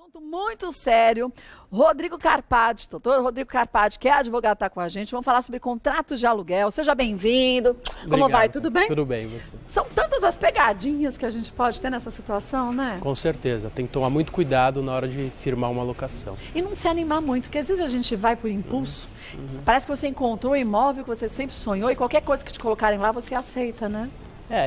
Assunto muito sério. Rodrigo Carpati, doutor Rodrigo Carpati, que é advogado, está com a gente. Vamos falar sobre contratos de aluguel. Seja bem-vindo. Como vai? Tudo bem? Tudo bem, você. São tantas as pegadinhas que a gente pode ter nessa situação, né? Com certeza. Tem que tomar muito cuidado na hora de firmar uma locação. E não se animar muito, porque às vezes a gente vai por impulso. Parece que você encontrou um imóvel que você sempre sonhou e qualquer coisa que te colocarem lá, você aceita, né?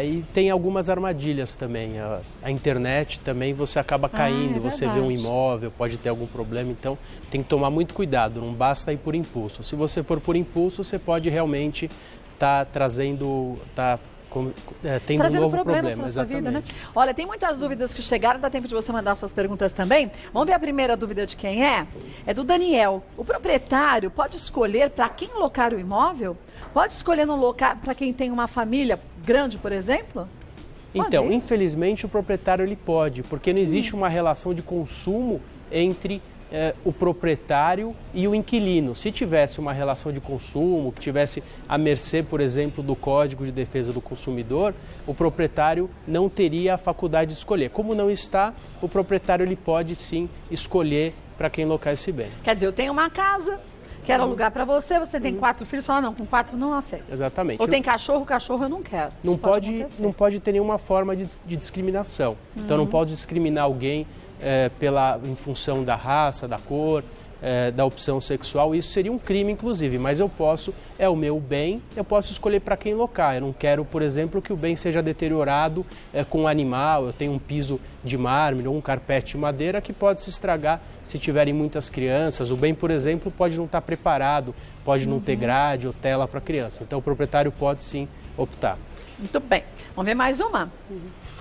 E tem algumas armadilhas também. A internet também você acaba caindo, você vê um imóvel, pode ter algum problema, então tem que tomar muito cuidado, não basta ir por impulso. Se você for por impulso, você pode realmente estar tendo um novo problema na sua vida, né? Olha, tem muitas dúvidas que chegaram, dá tempo de você mandar suas perguntas também. Vamos ver a primeira dúvida de quem é? É do Daniel. O proprietário pode escolher para quem locar o imóvel? Pode escolher não locar para quem tem uma família grande, por exemplo? Então, infelizmente o proprietário ele pode, porque não existe uma relação de consumo entre o proprietário e o inquilino. Se tivesse uma relação de consumo, que tivesse à mercê, por exemplo, do Código de Defesa do Consumidor, o proprietário não teria a faculdade de escolher. Como não está, o proprietário ele pode sim escolher para quem locar esse bem. Quer dizer, eu tenho uma casa, quero alugar para você, você tem 4 filhos, fala não, com 4 não aceito. Exatamente. Ou tem cachorro eu não quero. Não pode ter nenhuma forma de discriminação. Então não pode discriminar alguém em função da raça, da cor, da opção sexual. Isso seria um crime, inclusive, mas é o meu bem, eu posso escolher para quem locar. Eu não quero, por exemplo, que o bem seja deteriorado com um animal, eu tenho um piso de mármore ou um carpete de madeira que pode se estragar se tiverem muitas crianças. O bem, por exemplo, pode não estar preparado, pode não ter grade ou tela para criança. Então o proprietário pode sim optar. Muito bem. Vamos ver mais uma?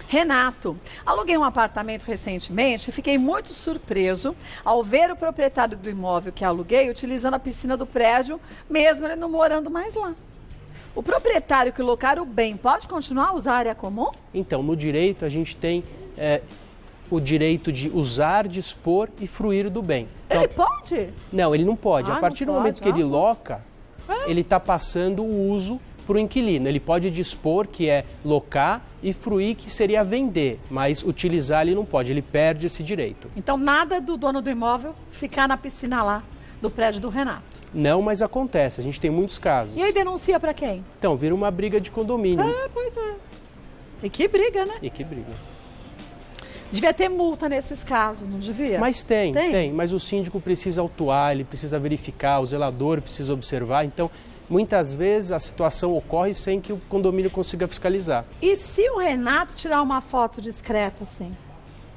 Renato, aluguei um apartamento recentemente e fiquei muito surpreso ao ver o proprietário do imóvel que aluguei utilizando a piscina do prédio, mesmo ele não morando mais lá. O proprietário que locar o bem pode continuar a usar a área comum? Então, no direito a gente tem o direito de usar, dispor e fruir do bem. Então, ele pode? Não, ele não pode. A partir do momento que ele loca, ele está passando o uso para o inquilino. Ele pode dispor, que é locar, e fruir, que seria vender, mas utilizar ele não pode, ele perde esse direito. Então nada do dono do imóvel ficar na piscina lá do prédio do Renato? Não, mas acontece, a gente tem muitos casos. E aí denuncia para quem? Então, vira uma briga de condomínio. Pois é. E que briga, né? E que briga. Devia ter multa nesses casos, não devia? Mas tem. Mas o síndico precisa autuar, ele precisa verificar, o zelador precisa observar, então muitas vezes a situação ocorre sem que o condomínio consiga fiscalizar. E se o Renato tirar uma foto discreta assim?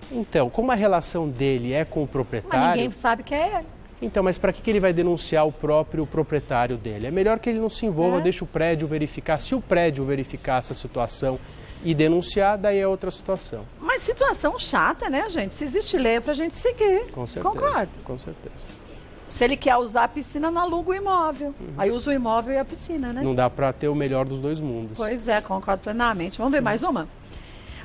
Então, como a relação dele é com o proprietário... Mas ninguém sabe que é ele. Então, mas para que ele vai denunciar o próprio proprietário dele? É melhor que ele não se envolva, deixe o prédio verificar. Se o prédio verificar essa situação e denunciar, daí é outra situação. Mas situação chata, né, gente? Se existe lei é pra gente seguir. Com certeza. Concordo. Com certeza. Se ele quer usar a piscina, não aluga o imóvel. Aí usa o imóvel e a piscina, né? Não dá para ter o melhor dos dois mundos. Pois é, concordo plenamente. Vamos ver mais uma?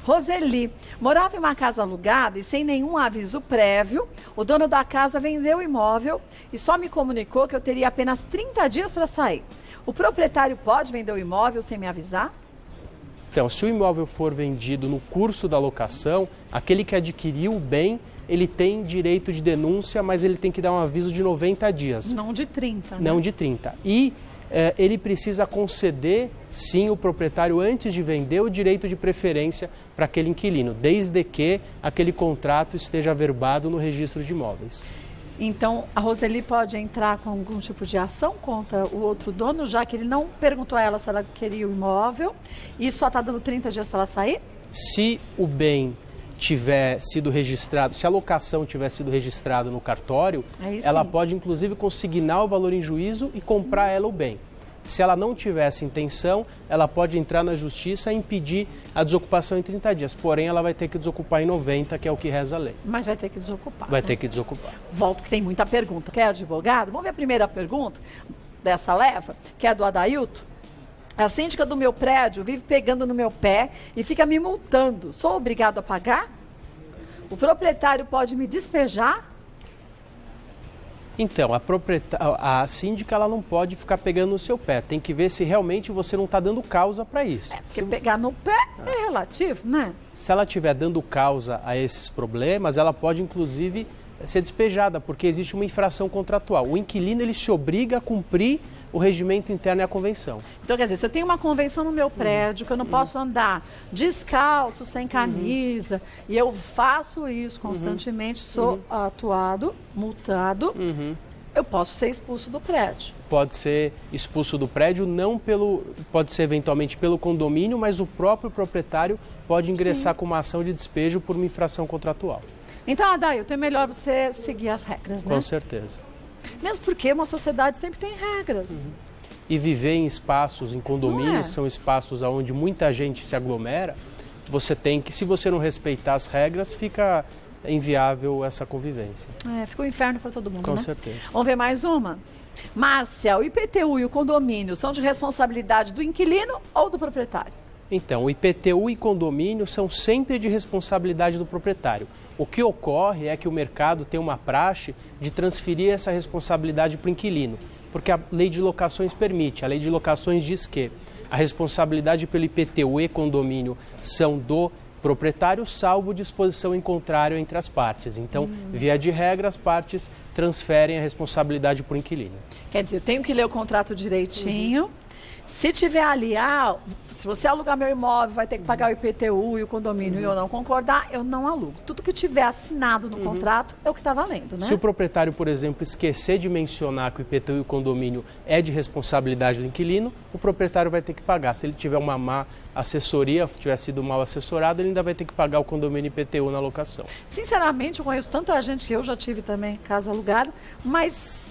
Roseli, morava em uma casa alugada e sem nenhum aviso prévio, o dono da casa vendeu o imóvel e só me comunicou que eu teria apenas 30 dias para sair. O proprietário pode vender o imóvel sem me avisar? Então, se o imóvel for vendido no curso da locação, aquele que adquiriu o bem, ele tem direito de denúncia, mas ele tem que dar um aviso de 90 dias. Não de 30, né? Não de 30. E ele precisa conceder, sim, o proprietário, antes de vender, o direito de preferência para aquele inquilino, desde que aquele contrato esteja averbado no registro de imóveis. Então, a Roseli pode entrar com algum tipo de ação contra o outro dono, já que ele não perguntou a ela se ela queria o imóvel e só está dando 30 dias para ela sair? Se o bem tiver sido registrado, se a locação tiver sido registrada no cartório, ela pode inclusive consignar o valor em juízo e comprar ela o bem. Se ela não tiver essa intenção, ela pode entrar na justiça e impedir a desocupação em 30 dias. Porém, ela vai ter que desocupar em 90, que é o que reza a lei. Mas vai ter que desocupar. Vai ter que desocupar. Volto que tem muita pergunta. Quer advogado? Vamos ver a primeira pergunta dessa leva, que é do Adailto. A síndica do meu prédio vive pegando no meu pé e fica me multando. Sou obrigado a pagar? O proprietário pode me despejar? Então, a síndica ela não pode ficar pegando no seu pé. Tem que ver se realmente você não está dando causa para isso. Porque pegar no pé é relativo, né? Se ela estiver dando causa a esses problemas, ela pode, inclusive, ser despejada, porque existe uma infração contratual. O inquilino ele se obriga a cumprir o regimento interno e a convenção. Então, quer dizer, se eu tenho uma convenção no meu prédio que eu não posso andar descalço, sem camisa, e eu faço isso constantemente, sou atuado, multado, eu posso ser expulso do prédio. Pode ser expulso do prédio, pode ser eventualmente pelo condomínio, mas o próprio proprietário pode ingressar com uma ação de despejo por uma infração contratual. Então, Adailton, é melhor você seguir as regras, né? Com certeza. Mesmo porque uma sociedade sempre tem regras. E viver em espaços, em condomínios, são espaços onde muita gente se aglomera, você tem que, se você não respeitar as regras, fica inviável essa convivência. Fica um inferno para todo mundo, Com né? certeza. Vamos ver mais uma? Márcia, o IPTU e o condomínio são de responsabilidade do inquilino ou do proprietário? Então, o IPTU e condomínio são sempre de responsabilidade do proprietário. O que ocorre é que o mercado tem uma praxe de transferir essa responsabilidade para o inquilino, porque a lei de locações permite. A lei de locações diz que a responsabilidade pelo IPTU e condomínio são do proprietário, salvo disposição em contrário entre as partes. Então, via de regra, as partes transferem a responsabilidade para o inquilino. Quer dizer, eu tenho que ler o contrato direitinho. Se tiver ali, se você alugar meu imóvel, vai ter que pagar o IPTU e o condomínio e eu não concordar, eu não alugo. Tudo que tiver assinado no contrato é o que está valendo, né? Se o proprietário, por exemplo, esquecer de mencionar que o IPTU e o condomínio é de responsabilidade do inquilino, o proprietário vai ter que pagar. Se ele tiver uma má assessoria, tiver sido mal assessorado, ele ainda vai ter que pagar o condomínio IPTU na locação. Sinceramente, eu conheço tanta gente que eu já tive também casa alugada, mas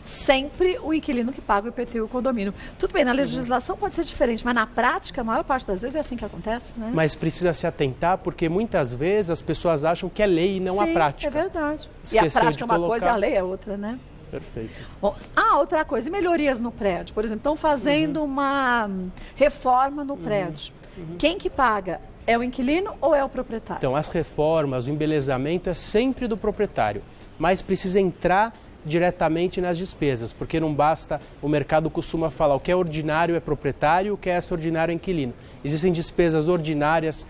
sempre o inquilino que paga o IPTU e o condomínio. Tudo bem, na legislação pode ser diferente, mas na prática, a maior parte das vezes é assim que acontece, né? Mas precisa se atentar, porque muitas vezes as pessoas acham que é lei e não a prática. É verdade. Esquecer e a prática é uma colocar... coisa e a lei é outra, né? Perfeito. Bom, outra coisa, e melhorias no prédio? Por exemplo, estão fazendo uma reforma no prédio. Quem que paga? É o inquilino ou é o proprietário? Então, as reformas, o embelezamento é sempre do proprietário, mas precisa entrar diretamente nas despesas, porque não basta, o mercado costuma falar, o que é ordinário é proprietário, o que é extraordinário é inquilino. Existem despesas ordinárias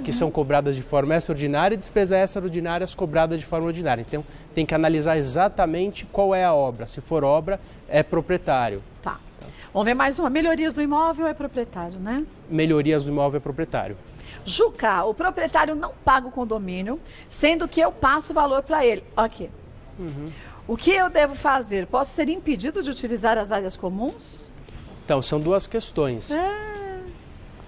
que são cobradas de forma extraordinária e despesas extraordinárias cobradas de forma ordinária. Então, tem que analisar exatamente qual é a obra. Se for obra, é proprietário. Tá. Vamos ver mais uma. Melhorias no imóvel é proprietário, né? Melhorias do imóvel é proprietário. Juca, o proprietário não paga o condomínio, sendo que eu passo o valor para ele. Ok. O que eu devo fazer? Posso ser impedido de utilizar as áreas comuns? Então, são duas questões.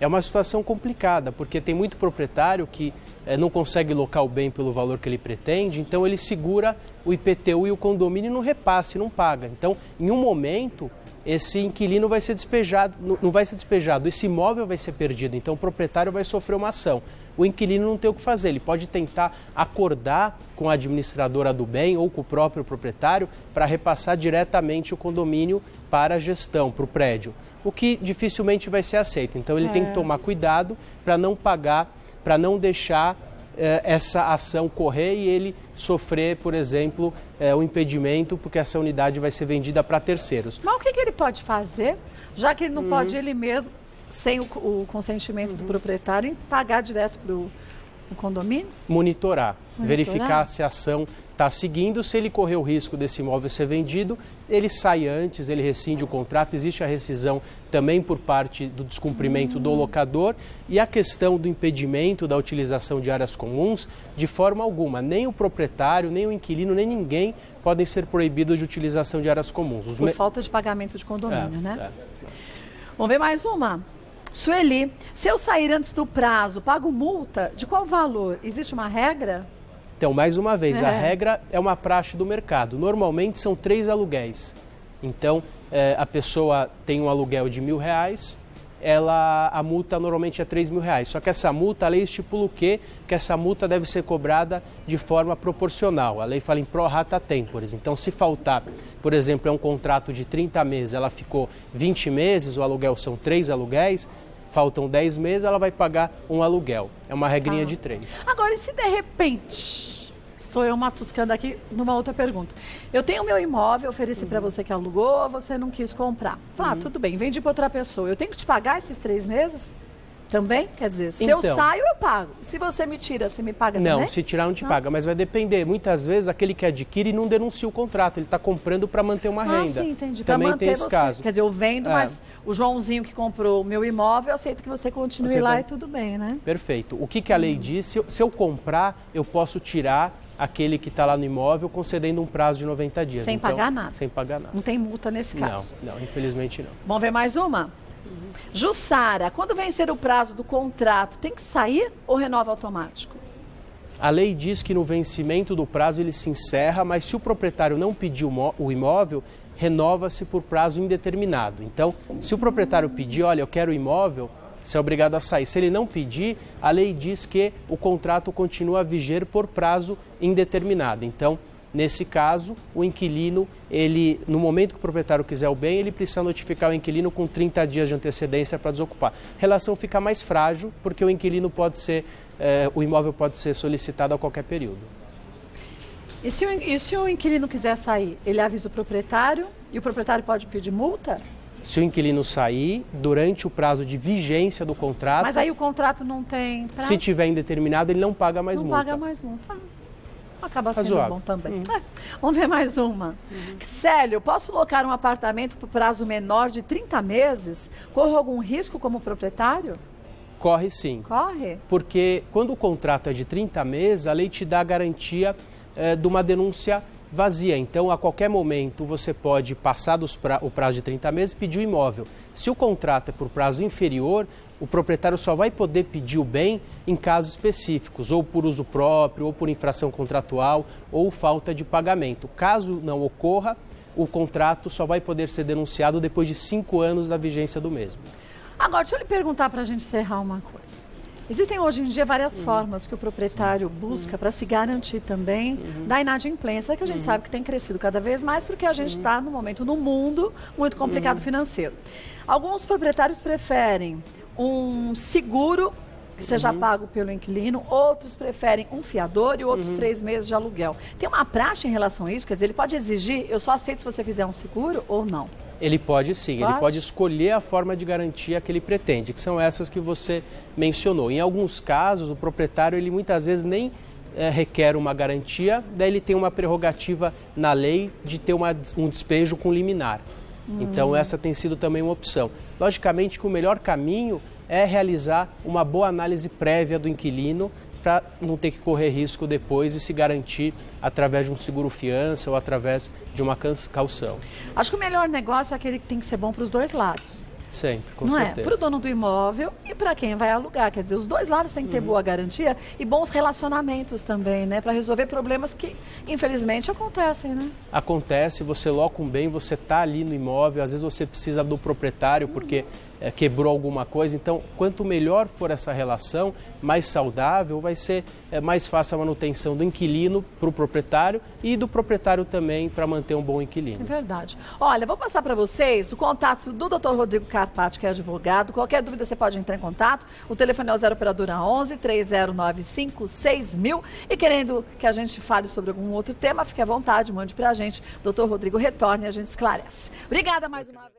É uma situação complicada, porque tem muito proprietário que não consegue locar o bem pelo valor que ele pretende, então ele segura o IPTU e o condomínio no repasse, não paga. Então, em um momento, esse inquilino vai ser despejado, não vai ser despejado, esse imóvel vai ser perdido, então o proprietário vai sofrer uma ação. O inquilino não tem o que fazer, ele pode tentar acordar com a administradora do bem ou com o próprio proprietário para repassar diretamente o condomínio para a gestão, para o prédio, o que dificilmente vai ser aceito. Então ele tem que tomar cuidado para não pagar, para não deixar essa ação correr e ele sofrer, por exemplo, o impedimento, porque essa unidade vai ser vendida para terceiros. Mas o que ele pode fazer, já que ele não pode ele mesmo, sem o consentimento do proprietário, pagar direto para o condomínio? Monitorar, verificar se a ação está seguindo. Se ele correr o risco desse imóvel ser vendido, ele sai antes, ele rescinde o contrato. Existe a rescisão também por parte do descumprimento do locador. E a questão do impedimento da utilização de áreas comuns, de forma alguma, nem o proprietário, nem o inquilino, nem ninguém podem ser proibidos de utilização de áreas comuns. Por falta de pagamento de condomínio, né? Vamos ver mais uma. Sueli, se eu sair antes do prazo, pago multa? De qual valor? Existe uma regra? Então, mais uma vez, a regra é uma praxe do mercado. Normalmente são 3 aluguéis. Então, a pessoa tem um aluguel de R$1.000, a multa normalmente é R$3.000. Só que essa multa, a lei estipula o quê? Que essa multa deve ser cobrada de forma proporcional. A lei fala em pro rata temporis. Então, se faltar, por exemplo, é um contrato de 30 meses, ela ficou 20 meses, o aluguel são 3 aluguéis, faltam 10 meses, ela vai pagar um aluguel. É uma regrinha de 3. Agora, e se de repente, Estou eu matuscando aqui numa outra pergunta. Eu tenho meu imóvel, ofereci para você que alugou, você não quis comprar. Tudo bem, vendi para outra pessoa. Eu tenho que te pagar esses 3 meses? Também? Quer dizer, se eu saio, eu pago. Se você me tira, você me paga também? Não, se tirar não te paga, mas vai depender. Muitas vezes aquele que adquire não denuncia o contrato, ele está comprando para manter uma renda. Sim, entendi. Também tem esse caso. Quer dizer, eu vendo, mas o Joãozinho que comprou o meu imóvel, eu aceito que você continue lá e tudo bem, né? Perfeito. O que a lei diz? Se eu comprar, eu posso tirar aquele que está lá no imóvel, concedendo um prazo de 90 dias. Sem pagar nada? Sem pagar nada. Não tem multa nesse caso? Não, infelizmente não. Vamos ver mais uma? Jussara, quando vencer o prazo do contrato, tem que sair ou renova automático? A lei diz que no vencimento do prazo ele se encerra, mas se o proprietário não pedir o imóvel, renova-se por prazo indeterminado. Então, se o proprietário pedir, olha, eu quero o imóvel, você é obrigado a sair. Se ele não pedir, a lei diz que o contrato continua a viger por prazo indeterminado. Então, nesse caso, o inquilino, no momento que o proprietário quiser o bem, ele precisa notificar o inquilino com 30 dias de antecedência para desocupar. A relação fica mais frágil, porque o inquilino o imóvel pode ser solicitado a qualquer período. E se o inquilino quiser sair, ele avisa o proprietário e o proprietário pode pedir multa? Se o inquilino sair, durante o prazo de vigência do contrato... Mas aí o contrato não tem prazo? Se tiver indeterminado, ele não paga mais multa. Não paga mais multa. Acaba sendo bom também. Vamos ver mais uma. Célio, posso locar um apartamento por prazo menor de 30 meses? Corro algum risco como proprietário? Corre sim. Corre? Porque quando o contrato é de 30 meses, a lei te dá a garantia de uma denúncia vazia. Então, a qualquer momento, você pode passar o prazo de 30 meses e pedir o imóvel. Se o contrato é por prazo inferior, o proprietário só vai poder pedir o bem em casos específicos, ou por uso próprio, ou por infração contratual, ou falta de pagamento. Caso não ocorra, o contrato só vai poder ser denunciado depois de 5 anos da vigência do mesmo. Agora, deixa eu lhe perguntar para a gente encerrar uma coisa. Existem hoje em dia várias formas que o proprietário busca para se garantir também da inadimplência, que a gente sabe que tem crescido cada vez mais, porque a gente está no momento num mundo muito complicado financeiro. Alguns proprietários preferem um seguro que seja pago pelo inquilino, outros preferem um fiador e outros 3 meses de aluguel. Tem uma praxe em relação a isso? Quer dizer, ele pode exigir, eu só aceito se você fizer um seguro ou não? Ele pode sim, ele pode escolher a forma de garantia que ele pretende, que são essas que você mencionou. Em alguns casos, o proprietário, ele muitas vezes nem requer uma garantia, daí ele tem uma prerrogativa na lei de ter um despejo com liminar. Então, essa tem sido também uma opção. Logicamente que o melhor caminho é realizar uma boa análise prévia do inquilino para não ter que correr risco depois e se garantir através de um seguro-fiança ou através de uma caução. Acho que o melhor negócio é aquele que tem que ser bom para os dois lados. Sempre, com não certeza. É? Para o dono do imóvel e para quem vai alugar. Quer dizer, os dois lados têm que ter boa garantia e bons relacionamentos também, né? Para resolver problemas que, infelizmente, acontecem, né? Acontece, você loca um bem, você está ali no imóvel, às vezes você precisa do proprietário porque quebrou alguma coisa. Então, quanto melhor for essa relação, mais saudável, vai ser mais fácil a manutenção do inquilino para o proprietário e do proprietário também para manter um bom inquilino. É verdade. Olha, vou passar para vocês o contato do Dr. Rodrigo Carpati, que é advogado. Qualquer dúvida você pode entrar em contato. O telefone é o 0 operadora 11 3095 6000. E querendo que a gente fale sobre algum outro tema, fique à vontade, mande para a gente. Dr. Rodrigo retorne e a gente esclarece. Obrigada mais uma vez.